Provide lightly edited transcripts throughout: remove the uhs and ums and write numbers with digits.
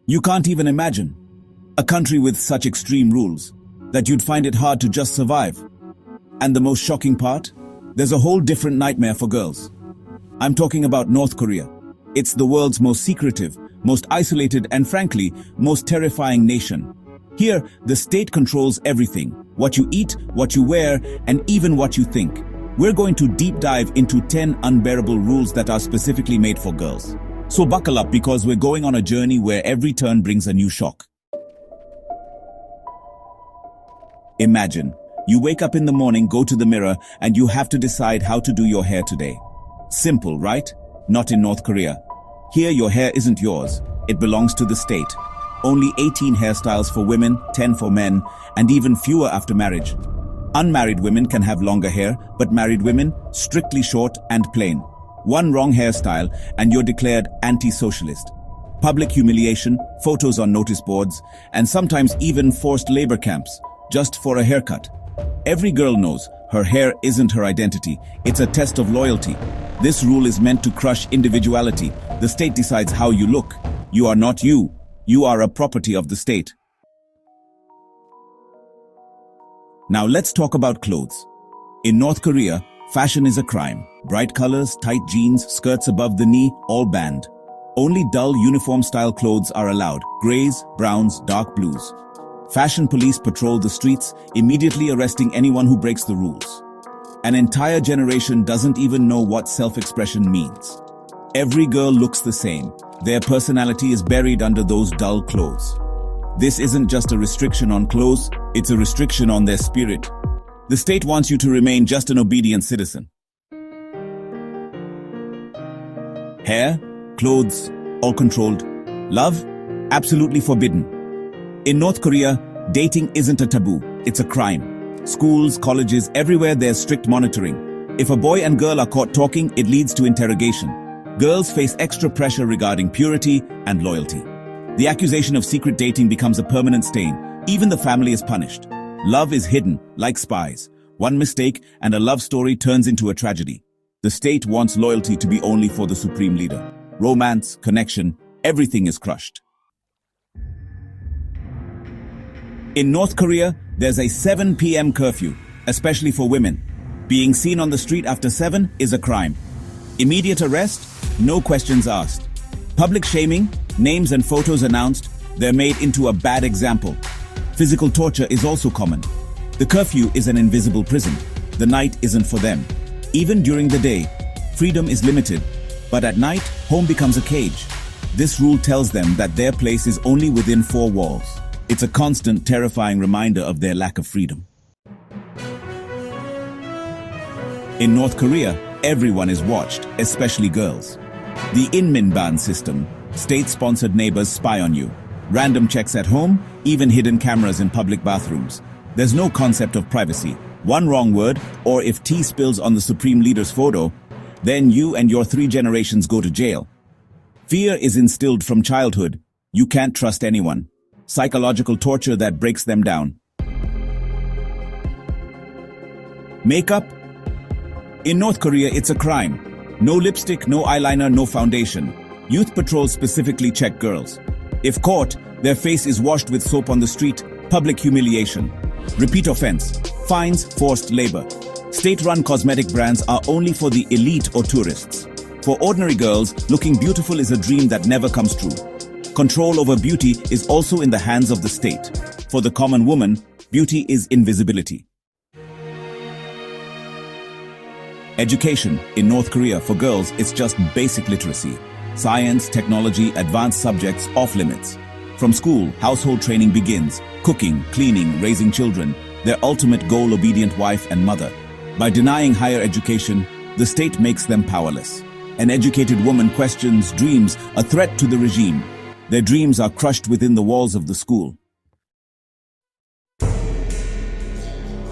You can't even imagine a country with such extreme rules that you'd find it hard to just survive. And the most shocking part? There's a whole different nightmare for girls. I'm talking about North Korea. It's the world's most secretive, most isolated, and frankly, most terrifying nation. Here, the state controls everything: what you eat, what you wear, and even what you think. We're going to deep dive into 10 unbearable rules that are specifically made for girls. So buckle up, because we're going on a journey where every turn brings a new shock. Imagine, you wake up in the morning, go to the mirror, and you have to decide how to do your hair today. Simple, right? Not in North Korea. Here, your hair isn't yours. It belongs to the state. Only 18 hairstyles for women, 10 for men, and even fewer after marriage. Unmarried women can have longer hair, but married women, strictly short and plain. One wrong hairstyle, and you're declared anti-socialist. Public humiliation, photos on notice boards, and sometimes even forced labor camps, just for a haircut. Every girl knows her hair isn't her identity. It's a test of loyalty. This rule is meant to crush individuality. The state decides how you look. You are not you. You are a property of the state. Now let's talk about clothes. In North Korea, fashion is a crime. Bright colors, tight jeans, skirts above the knee, all banned. Only dull uniform-style clothes are allowed: grays, browns, dark blues. Fashion police patrol the streets, immediately arresting anyone who breaks the rules. An entire generation doesn't even know what self-expression means. Every girl looks the same. Their personality is buried under those dull clothes. This isn't just a restriction on clothes, it's a restriction on their spirit. The state wants you to remain just an obedient citizen. Hair, clothes, all controlled. Love, absolutely forbidden. In North Korea, dating isn't a taboo, it's a crime. Schools, colleges, everywhere there's strict monitoring. If a boy and girl are caught talking, it leads to interrogation. Girls face extra pressure regarding purity and loyalty. The accusation of secret dating becomes a permanent stain. Even the family is punished. Love is hidden, like spies. One mistake and a love story turns into a tragedy. The state wants loyalty to be only for the supreme leader. Romance, connection, everything is crushed. In North Korea, there's a 7 p.m. curfew, especially for women. Being seen on the street after 7 is a crime. Immediate arrest, no questions asked. Public shaming, names and photos announced, they're made into a bad example. Physical torture is also common. The curfew is an invisible prison. The night isn't for them. Even during the day, freedom is limited. But at night, home becomes a cage. This rule tells them that their place is only within 4 walls. It's a constant, terrifying reminder of their lack of freedom. In North Korea, everyone is watched, especially girls. The Inmin ban system, state-sponsored neighbors spy on you. Random checks at home, even hidden cameras in public bathrooms. There's no concept of privacy. One wrong word, or if tea spills on the supreme leader's photo, then you and your 3 generations go to jail. Fear is instilled from childhood. You can't trust anyone. Psychological torture that breaks them down. Makeup? In North Korea, it's a crime. No lipstick, no eyeliner, no foundation. Youth patrols specifically check girls. If caught, their face is washed with soap on the street. Public humiliation. Repeat offense. Fines, forced labor. State-run cosmetic brands are only for the elite or tourists. For ordinary girls, looking beautiful is a dream that never comes true. Control over beauty is also in the hands of the state. For the common woman, beauty is invisibility. Education in North Korea for girls is just basic literacy. Science, technology, advanced subjects off limits. From school, household training begins. Cooking, cleaning, raising children. Their ultimate goal: obedient wife and mother. By denying higher education, the state makes them powerless. An educated woman questions, dreams, a threat to the regime. Their dreams are crushed within the walls of the school.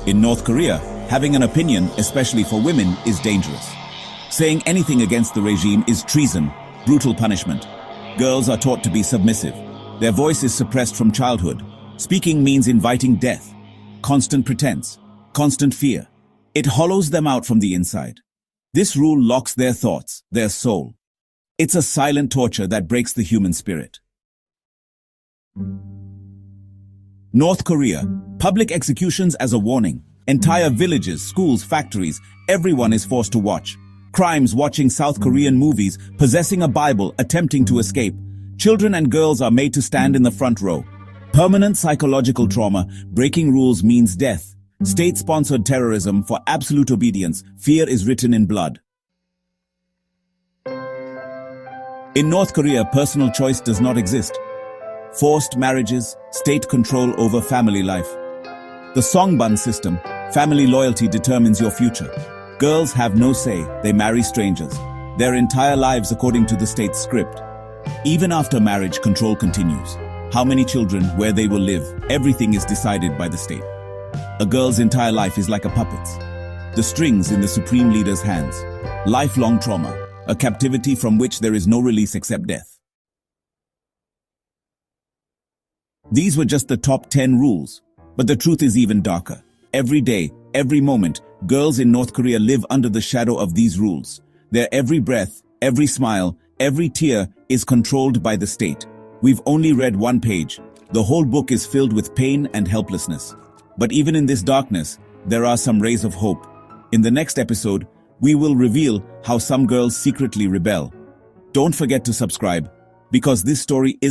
In North Korea, having an opinion, especially for women, is dangerous. Saying anything against the regime is treason, brutal punishment. Girls are taught to be submissive. Their voice is suppressed from childhood. Speaking means inviting death. Constant pretense. Constant fear. It hollows them out from the inside. This rule locks their thoughts, their soul. It's a silent torture that breaks the human spirit. North Korea. Public executions as a warning. Entire villages, schools, factories, everyone is forced to watch. Crimes watching South Korean movies, possessing a Bible, attempting to escape. Children and girls are made to stand in the front row. Permanent psychological trauma, breaking rules means death. State-sponsored terrorism for absolute obedience, fear is written in blood. In North Korea, personal choice does not exist. Forced marriages, state control over family life. The Songbun system, family loyalty determines your future. Girls have no say, they marry strangers. Their entire lives according to the state's script. Even after marriage, control continues. How many children, where they will live, everything is decided by the state. A girl's entire life is like a puppet's. The strings in the supreme leader's hands. Lifelong trauma, a captivity from which there is no release except death. These were just the top 10 rules, but the truth is even darker. Every day, every moment, girls in North Korea live under the shadow of these rules. Their every breath, every smile, every tear is controlled by the state. We've only read one page. The whole book is filled with pain and helplessness. But even in this darkness, there are some rays of hope. In the next episode, we will reveal how some girls secretly rebel. Don't forget to subscribe, because this story isn't